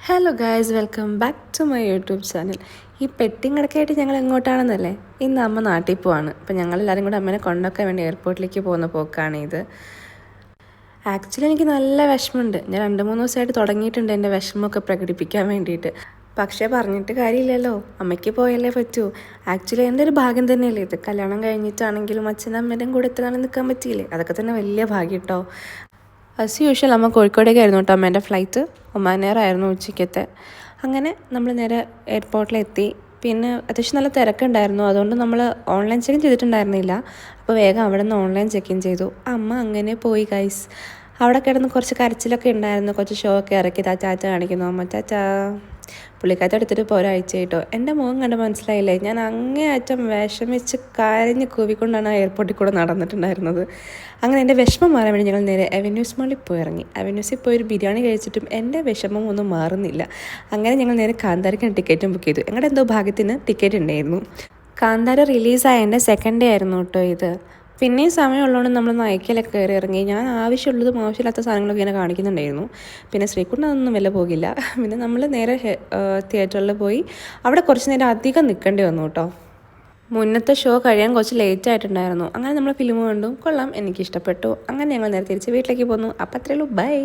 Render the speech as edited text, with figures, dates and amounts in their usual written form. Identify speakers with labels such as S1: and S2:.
S1: Hello guys, welcome back to my YouTube channel. ഈ പെട്ടിങ് കിടക്കായിട്ട് ഞങ്ങൾ എങ്ങോട്ടാണെന്നല്ലേ, ഇന്ന് അമ്മ നാട്ടിൽ പോവാണ്. അപ്പം ഞങ്ങളെല്ലാവരും കൂടെ അമ്മേനെ കൊണ്ടൊക്കെ വേണ്ടി എയർപോർട്ടിലേക്ക് പോകുന്ന പോക്കാണ് ഇത്. ആക്ച്വലി എനിക്ക് നല്ല വിഷമമുണ്ട്. ഞാൻ 2-3 ദിവസമായിട്ട് തുടങ്ങിയിട്ടുണ്ട് എൻ്റെ വിഷമമൊക്കെ പ്രകടിപ്പിക്കാൻ വേണ്ടിയിട്ട്. പക്ഷേ പറഞ്ഞിട്ട് കാര്യമില്ലല്ലോ, അമ്മയ്ക്ക് പോയല്ലേ പറ്റൂ. ആക്ച്വലി എൻ്റെ ഒരു ഭാഗ്യം തന്നെയല്ലേ ഇത്. കല്യാണം കഴിഞ്ഞിട്ടാണെങ്കിലും അച്ഛനും അമ്മേൻ്റെയും കൂടെ ഇത്ര നാൾ നിൽക്കാൻ പറ്റിയില്ലേ, അതൊക്കെ തന്നെ വലിയ ഭാഗ്യം കേട്ടോ. ആസ് യൂഷ്വൽ അമ്മ കോഴിക്കോടേക്കായിരുന്നു കേട്ടോ അമ്മേൻ്റെ ഫ്ലൈറ്റ്. ഒമാൻ എയർ ആയിരുന്നു ഉച്ചയ്ക്കത്തെ. അങ്ങനെ നമ്മൾ നേരെ എയർപോർട്ടിലെത്തി. പിന്നെ അത്യാവശ്യം നല്ല തിരക്കുണ്ടായിരുന്നു, അതുകൊണ്ട് നമ്മൾ ഓൺലൈൻ ചെക്ക് ഇൻ ചെയ്തിട്ടുണ്ടായിരുന്നില്ല. അപ്പോൾ വേഗം അവിടെ നിന്ന് ഓൺലൈൻ ചെക്ക് ഇൻ ചെയ്തു. അമ്മ അങ്ങനെ പോയി ഗൈസ്. അവിടെ കിടന്ന് കുറച്ച് കരച്ചിലൊക്കെ ഉണ്ടായിരുന്നു. കുറച്ച് ഷോ ഒക്കെ ഇറക്കി ചാച്ച കാണിക്കുന്നു. അമ്മ ചാച്ചാ പുള്ളിക്കാരത്തെ എടുത്തിട്ട് ഇപ്പോൾ ഒരാഴ്ച കേട്ടോ. എൻ്റെ മുഖം കണ്ട് മനസ്സിലായില്ലേ, ഞാൻ അങ്ങേയറ്റം വിഷമിച്ച് കരഞ്ഞ് കൂവിക്കൊണ്ടാണ് ആ എയർപോർട്ടിൽ കൂടെ നടന്നിട്ടുണ്ടായിരുന്നത്. അങ്ങനെ എൻ്റെ വിഷമം മാറാൻ വേണ്ടി ഞങ്ങൾ നേരെ അവന്യൂസ് മാളിൽ പോയി ഇറങ്ങി. അവന്യൂസിൽ പോയി ഒരു ബിരിയാണി കഴിച്ചിട്ടും എൻ്റെ വിഷമം ഒന്നും മാറുന്നില്ല. അങ്ങനെ ഞങ്ങൾ നേരെ കാന്താരക്കാണ് ടിക്കറ്റും ബുക്ക് ചെയ്തു. ഞങ്ങളുടെ എന്തോ ഭാഗ്യത്തിന് ടിക്കറ്റ് ഉണ്ടായിരുന്നു. കാന്താര റിലീസായ എൻ്റെ സെക്കൻഡ് ഡേ ആയിരുന്നു കേട്ടോ ഇത്. പിന്നെയും സമയമുള്ളതുകൊണ്ട് നമ്മൾ നയിക്കലൊക്കെ കയറി ഇറങ്ങി. ഞാൻ ആവശ്യമുള്ളതും ആവശ്യമില്ലാത്ത സാധനങ്ങളൊക്കെ ഇങ്ങനെ കാണിക്കുന്നുണ്ടായിരുന്നു. പിന്നെ ശ്രീകുട്ടൻ അതൊന്നും വല്ല പോകില്ല. പിന്നെ നമ്മൾ നേരെ തിയേറ്ററിൽ പോയി അവിടെ കുറച്ച് നേരം അധികം നിൽക്കേണ്ടി വന്നു കേട്ടോ. മുന്നത്തെ ഷോ കഴിയാൻ കുറച്ച് ലേറ്റ് ആയിട്ടുണ്ടായിരുന്നു. അങ്ങനെ നമ്മൾ ഫിലിം കണ്ടു, കൊള്ളാം, എനിക്കിഷ്ടപ്പെട്ടു. അങ്ങനെ ഞങ്ങൾ നേരെ തിരിച്ച് വീട്ടിലേക്ക് പോന്നു. അപ്പം അത്രയേ ഉള്ളൂ, ബൈ.